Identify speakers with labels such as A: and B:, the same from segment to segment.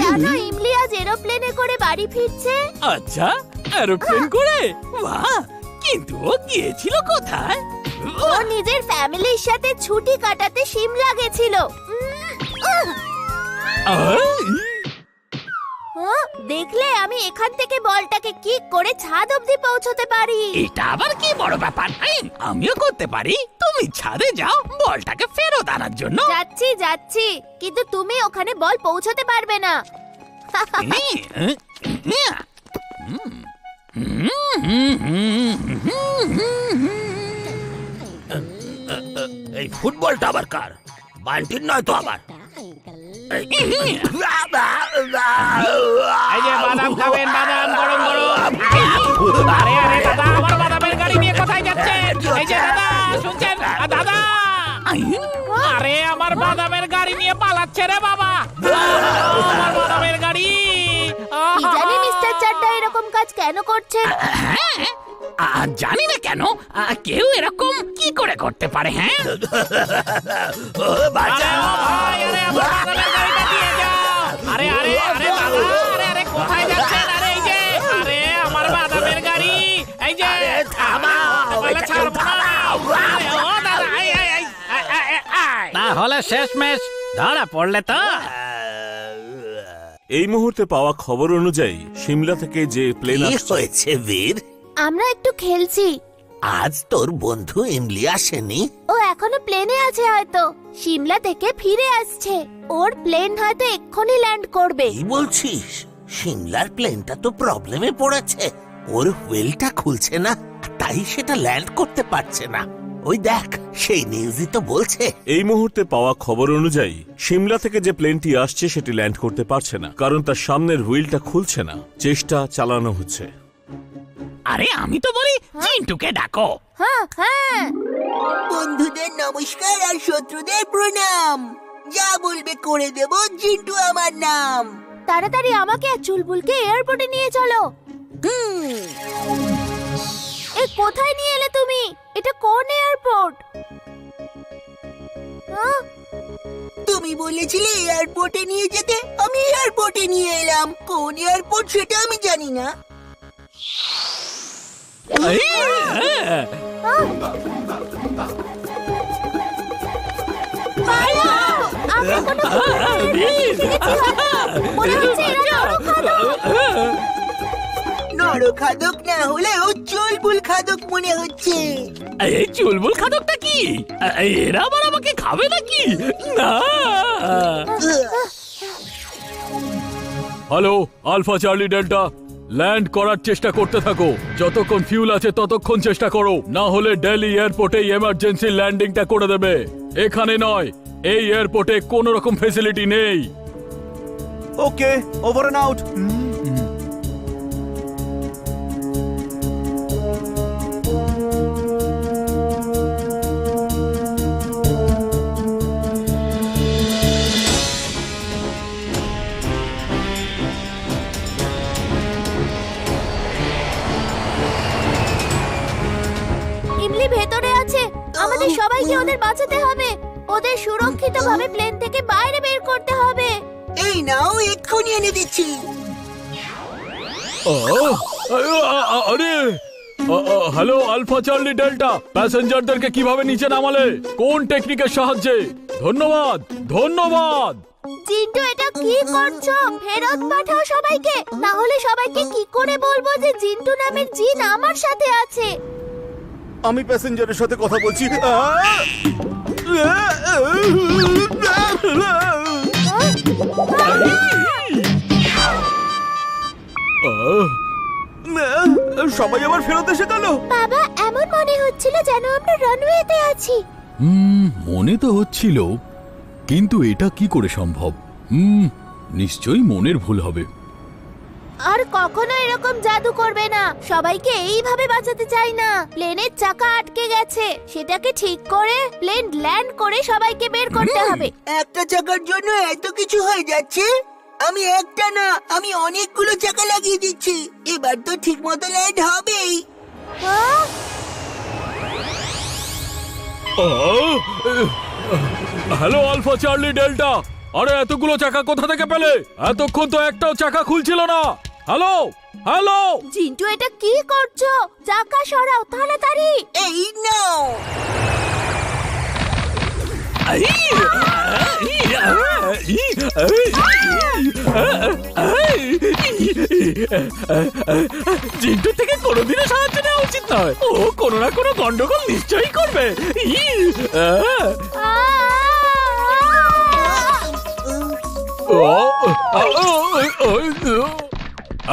A: জানো ইমলি আজ এরোপ্লেনে করে বাড়ি ফিরছে।
B: আচ্ছা, এরোপ্লেন করে? বাহ! কিন্তু ও গিয়েছিল কোথায়?
A: ও নিজের ফ্যামিলির সাথে ছুটি কাটাতে সিমলা গেছিল। দেখলে আমি এখান থেকে বলটাকে কিক করে ছাদ অবধি পৌঁছতে পারি।
B: এটা আবার কি বড় ব্যাপার? আমিও করতে পারি। তুমি ছাদে যাও বলটাকে ফেরত আনার জন্য।
A: যাচ্ছি যাচ্ছি, কিন্তু তুমি ওখানে বল পৌঁছতে পারবে না।
B: এই ফুটবলটা আবার কার? বান্টির নয় তো আবার? এই যে বাদাম খাবেন, বাদাম গরম গরম। আরে আরে দাদা, আমার বাদামের গাড়ি নিয়ে কোথায় যাচ্ছেন? এই যে দাদা, শুনছেন দাদা? আরে আমার বাদামের গাড়ি নিয়ে পালাচ্ছে রে বাবা। আমার বাদামের গাড়ি।
A: কি জানি মিস্টার চাড্ডা এরকম কাজ কেন করছেন?
B: জানি না কেন কেউ এরকম কি করে করতে পারে। হ্যাঁ, আরে আরে আরে দাদা, আরে আরে কোথায় যাচ্ছেন? আরে এই যে, আরে আমার বাদামের গাড়ি। এই যে তাহলে শেষমেশ ধরা পড়লে তো।
C: এই মুহূর্তে পাওয়া খবর অনুযায়ী সিমলা থেকে যে প্লেন
D: হয়েছে বীর?
A: আমরা একটু খেলছি।
D: আজ তোর বন্ধু ইমলি আসেনি?
A: ও এখনো প্লেনে আছে হয়তো, সিমলা থেকে ফিরে আসছে। ওর প্লেন হয়তো এক্ষুনি ল্যান্ড করবে।
D: কি বলছিস? সিমলার প্লেনটা তো প্রবলেমে পড়েছে। ওর হুইলটা খুলছে না, তাই সেটা ল্যান্ড করতে পারছে না। ওই দেখ, সেই নিউজই তো বলছে।
C: এই মুহূর্তে পাওয়া খবর অনুযায়ী সিমলা থেকে যে প্লেনটি আসছে সেটি ল্যান্ড করতে পারছে না, কারণ তার সামনের হুইলটা খুলছে না। চেষ্টা চালানো হচ্ছে।
B: আরে আমি তো বলি চিন্টুকে ডাকো।
A: হ্যাঁ হ্যাঁ,
E: বন্ধুদের নমস্কার আর শত্রুদের প্রণাম। যা বলবে করে দেব, জিন্টু আমার নাম।
A: তাড়াতাড়ি আমাকে আর চুলবুলকে এয়ারপোর্টে নিয়ে চলো। এ কোথায় নিয়ে এলে তুমি? এটা কোন এয়ারপোর্ট?
E: তুমি বলেছিলে এয়ারপোর্টে নিয়ে যেতে, আমি এয়ারপোর্টে নিয়ে এলাম। কোন এয়ারপোর্ট সেটা আমি জানি না। নরখাদক না হলেও চুলবুল খাদক মনে হচ্ছে।
B: এই চুলবুল খাদকটা কি? এরা আবার আমাকে খাবে নাকি? না।
F: Hello alpha Charlie delta, land করার চেষ্টা করতে থাকো। যতক্ষণ ফিউল আছে ততক্ষণ চেষ্টা করো, না হলে দিল্লি এয়ারপোর্টে এমার্জেন্সি ল্যান্ডিংটা করে দেবে। এখানে নয়, এই এয়ারপোর্টে কোনো রকম ফ্যাসিলিটি নেই।
G: ওকে, ওভার এন্ড আউট।
A: ইমলি ভেতরে আছে, আমাদের সবাইকে ওদের বাঁচাতে হবে। ওদের সুরক্ষিতভাবে প্লেন থেকে বাইরে বের করতে হবে।
E: এই নাও, এক্ষুনি এনে দিচ্ছি।
F: আরে হ্যালো আলফা চার্লি ডেল্টা, প্যাসেঞ্জারদেরকে কিভাবে নিচে নামালে? কোন টেকনিকের সাহায্যে? ধন্যবাদ ধন্যবাদ।
A: জিন্টু এটা কি করছো? ফেরত পাঠাও সবাইকে, না হলে সবাইকে কি করে বলবো যে জিন্টু নামের জিন আমার সাথে আছে?
G: আমি প্যাসেঞ্জারের সাথে কথা বলছি। সবাই আবার ফেরত এসে গেল।
A: বাবা, এমন মনে হচ্ছিল যেন আমরা রানওয়েতে আছি।
F: মনে তো হচ্ছিল, কিন্তু এটা কি করে সম্ভব? নিশ্চয়ই মনের ভুল হবে।
A: আর কখনো এরকম জাদু করবে না। সবাইকে এইভাবে বাঁচাতে চাই না। প্লেনের চাকা আটকে গেছে, সেটাকে ঠিক করে প্লেন ল্যান্ড করে সবাইকে বের করতে হবে।
E: একটা চাকার জন্য এত কিছু হয়ে যাচ্ছে? আমি একটা না, আমি অনেকগুলো চাকা লাগিয়ে দিচ্ছি। এবার তো ঠিক মতো ল্যান্ড হবেই।
F: হ্যালো আলফা চার্লি ডেল্টা, আরে এতগুলো চাকা কোথা থেকে পেলে? এতক্ষণ তো একটাও চাকা খুলছিল না। হ্যালো হ্যালো,
A: জিন্টু এটা কি করছো? চাকা সরাও তাড়াতাড়ি।
E: এই নাও।
B: জিন্টু থেকে কোনোদিনও সাহায্য নেওয়া উচিত নয়। ও কোনো না কোনো গন্ডগোল নিশ্চয়ই করবে।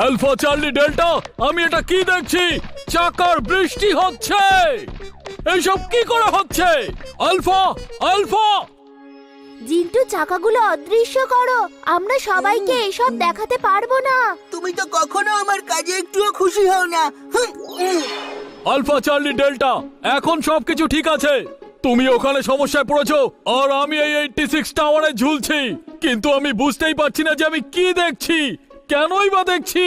F: আলফা চার্লি ডেল্টা, আমি এটা কি দেখছি? চাকার বৃষ্টি হচ্ছে। এইসব কি করে হচ্ছে? আলফা আলফা,
A: জিন্টু চাকাগুলো অদৃশ্য করো, আমরা সবাইকে এসব দেখাতে পারবো না।
E: তুমি তো কখনো আমার কাজে একটুও খুশি হও না।
F: আলফা চার্লি ডেল্টা, এখন সবকিছু ঠিক আছে। তুমি ওখানে সমস্যায় পড়েছো আর আমি এই 86 টাওয়ারে ঝুলছি, কিন্তু আমি বুঝতেই পারছি না যে আমি কি দেখছি, কেনই বা দেখছি।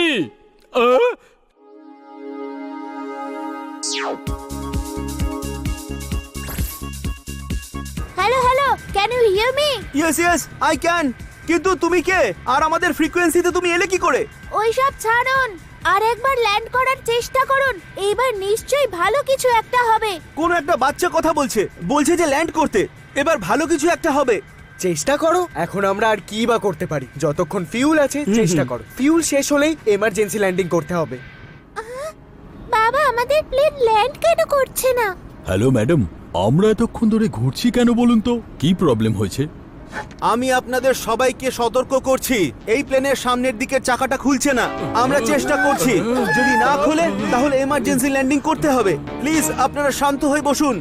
A: Hello hello, can you hear me?
G: Yes yes I can. কিন্তু তুমি কে আর আমাদের ফ্রিকোয়েন্সিতে তুমি এলে কি করে?
A: ওইসব ছাড়ুন, আর একবার ল্যান্ড করার চেষ্টা করুন। এইবার নিশ্চয়ই ভালো কিছু একটা হবে।
G: কোন একটা বাচ্চা কথা বলছে, বলছে যে ল্যান্ড করতে। এবার ভালো কিছু একটা হবে।
H: চেষ্টা করো। এখন আমরা আর কি বা করতে পারি? যতক্ষণ ফিউল আছে চেষ্টা করো। ফিউল শেষ হলেই এমার্জেন্সি ল্যান্ডিং করতে হবে।
A: বাবা, আমাদের প্লেন ল্যান্ড কেন করছে না?
F: হ্যালো ম্যাডাম, আমরা এতক্ষণ ধরে ঘুরছি কেন বলুন তো? কি প্রবলেম হয়েছে?
G: আমি আপনাদের সবাইকে সতর্ক করছি, এই প্লেনের সামনের দিকের চাকাটা খুলছে না। আমরা চেষ্টা করছি, যদি না খোলে তাহলে এমার্জেন্সি ল্যান্ডিং করতে হবে। প্লিজ আপনারা শান্ত হয়ে বসুন।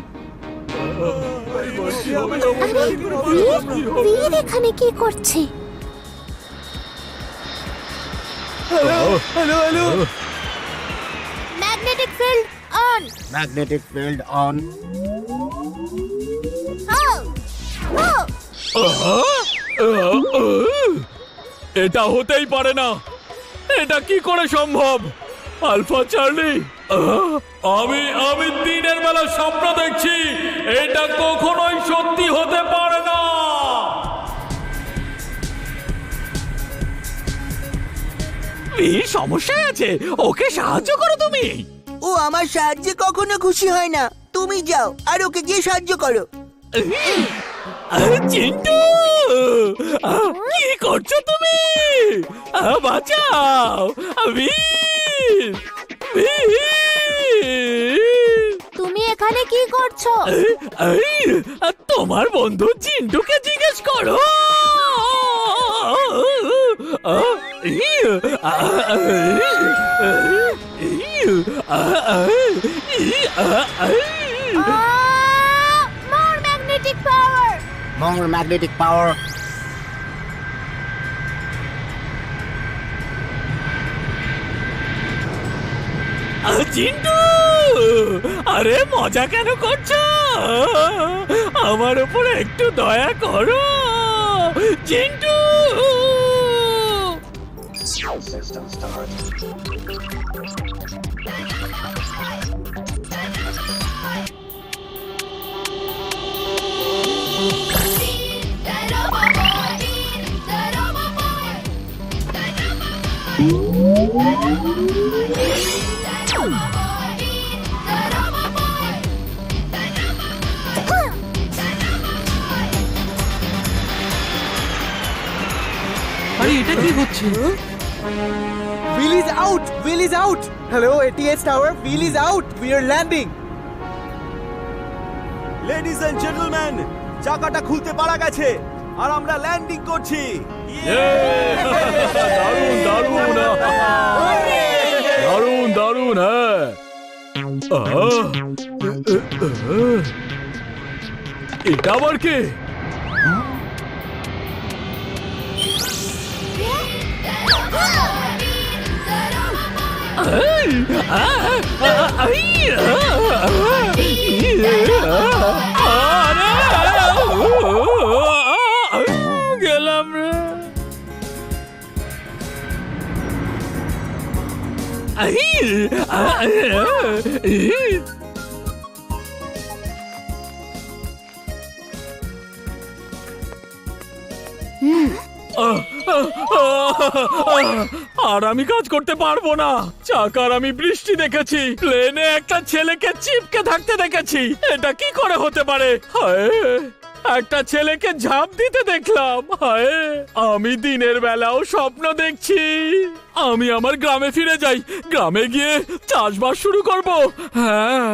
A: বীর এখানে কি করছে?
G: Hello hello,
A: magnetic field on.
G: Magnetic field on.
F: এটা হতেই পারে না। এটা কি করে সম্ভব? আলফা চার্লি, আমি দিনের বেলা স্বপ্ন দেখছি। এটা কখনোই সত্যি হতে পারে না।
B: এই সমস্যায় আছে, ওকে সাহায্য করো তুমি।
E: ও আমার সাহায্যে কখনো খুশি হয় না। তুমি যাও আর ওকে গিয়ে সাহায্য করো।
B: চিন্টু, কি করছো তুমি? বাঁচাও, বীর, বীর।
A: তুমি এখানে কি করছো?
B: তোমার বন্ধু চিন্টুকে জিজ্ঞেস করো।
A: More magnetic power.
I: More magnetic power.
B: Chintu, আরে মজা কেন করছো? আমার উপর একটু দয়া করো চিন্টু।
H: আরে এটা কি হচ্ছে? Wheel is out! Wheel is out! Hello, ATS Tower, wheel is out! We are landing!
G: Ladies and gentleman, চাকাটা খুলতে পারা গেছে আর আমরা ল্যান্ডিং করছি।
F: দারুণ দারুণ, দারুণ দারুণ। হ্যাঁ, এটা আবার কে?
B: গেলাম রে।
F: আর আমি কাজ করতে পারবো না। চাকার আমি বৃষ্টি দেখেছি, প্লেনে একটা ছেলেকে চিপকে থাকতে দেখেছি। এটা কি করে হতে পারে? হায়, একটা ছেলেকে ঝাঁপ দিতে দেখলাম। হায়, আমি দিনের বেলাও স্বপ্ন দেখছি। আমি আমার গ্রামে ফিরে যাই, গ্রামে গিয়ে চাষবাস শুরু করব। হ্যাঁ।